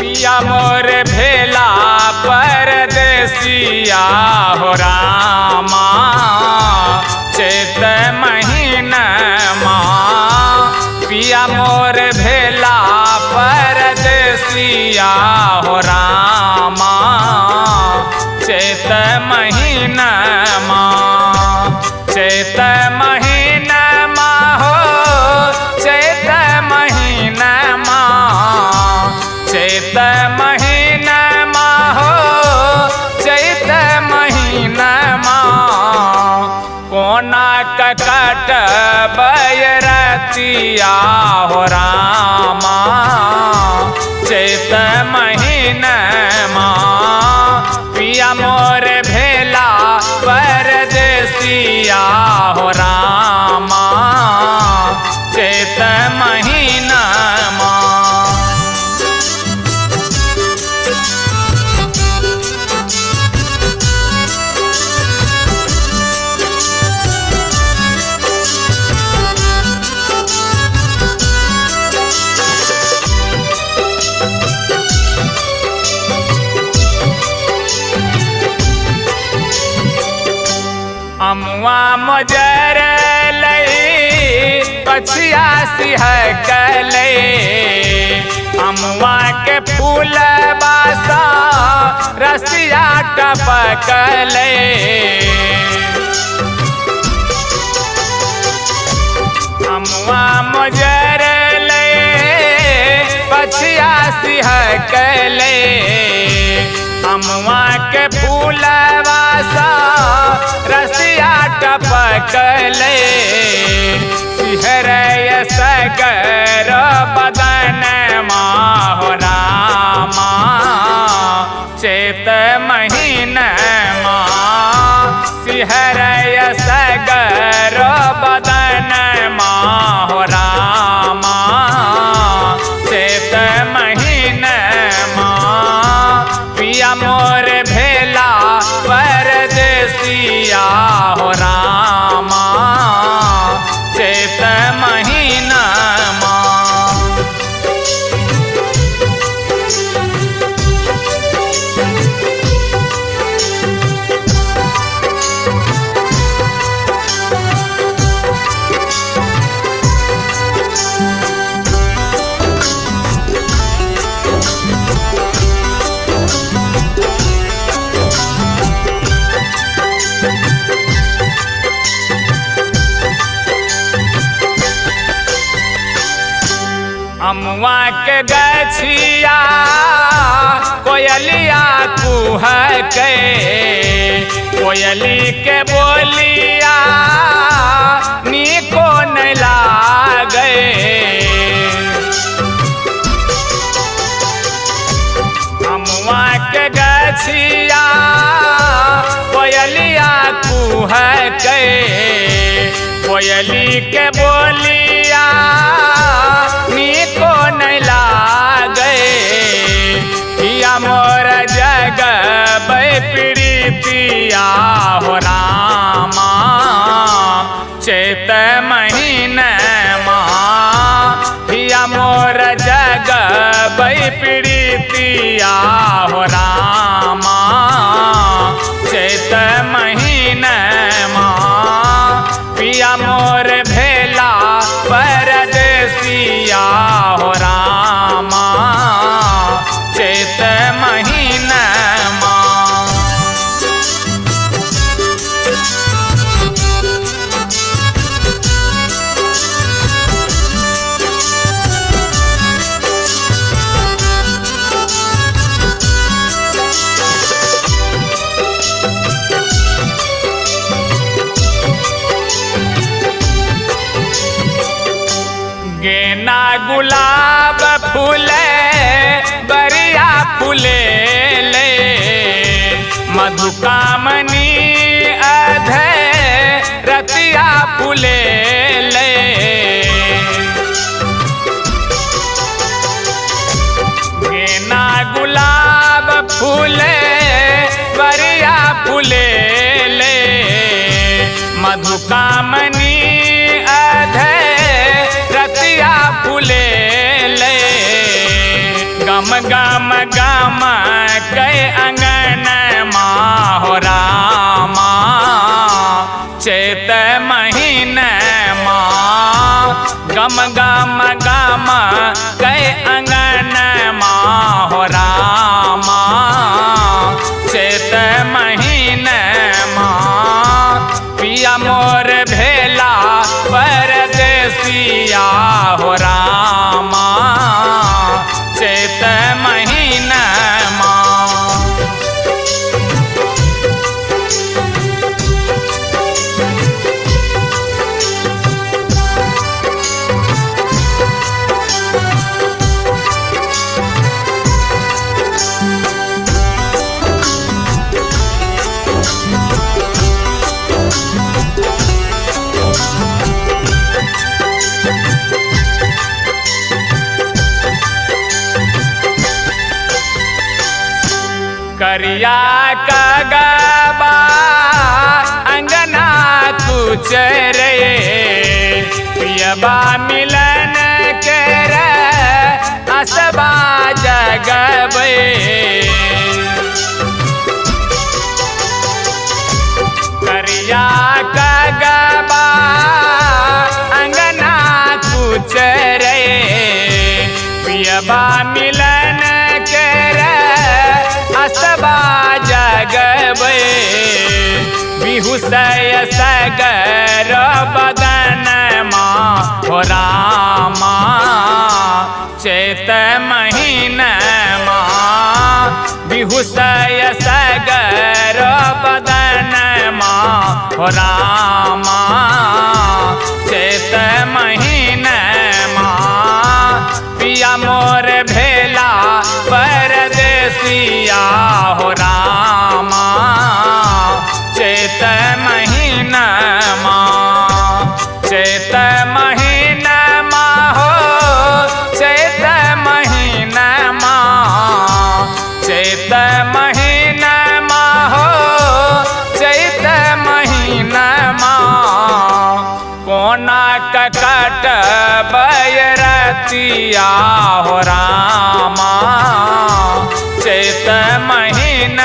पिया मोर भेला परदेसिया हो रामा चैत महीनमा पिया मोर भेला परदेसिया हो रामा चैत महीनमा चैत महीनमा हो चैत महीनमा चैत महीनमा हो चैत महीनमा कोना ककट बैरतिया हो रामा चैत महीनमा पिया मोर भेला परदेसिया हो रामा चैत महीनमा अमुआ मजर लई पछिया सिहकले अमुआ के फूल बासा रसिया टपकले अमुआ मजर लई पछिया सिहकले अमुआ के फूल बासा रसिया टपकले सिहरय सगर बदन हो रामा चैत महीनमा सिहरय सगर बदन हो रामा चैत महीनमा पिया मोर भेला परदेसिया हो रामा चैत महीनमा अमुआ के गछिया कोयलिया कुहके कोयली के बोलिया नीको नहीं लागे अमुआ के गछिया कोयलिया कुहके कोयली के बोलिया नीको नहीं लागे पिया मोर जग प्रीतिया हो रामा चैत महीनमा पिया मोर जग प्रीतिया हो रामा चैत महीनमा पिया मोर भेला परदेसिया हो रामा चैत महीनमा गेना गुलाब फूले बरिया फूले ले मधुकामनी अधे रतिया फूले ले गेना गुलाब फूले बरिया फूले ले मधुकामनी अधे रतिया फूले ले गम गम गम कई अंगन हो रामा चैत महीन गम गम गम कई अंगन हो रामा चैत महीन पिया मोर भेला परदेसिया हो रामा चैत महीन करिया कगबा अंगना कुछ रे पियबा मिलन कर असबा जगबे करिया कगबा अंगना कुछ रे पियबा मिलन कर असबा जगबे बिहुसय सगर बदन हो रामा चैत महीन बिहुसय सगर बदन हो रामा चैत महीन पिया मोर भेला परदेसिया हो रामा चैत महीन चैत महीन हो चैत महीन चैत महीन हो चैत महीन कोना ककट बैरतिया हो रामा चैत महीन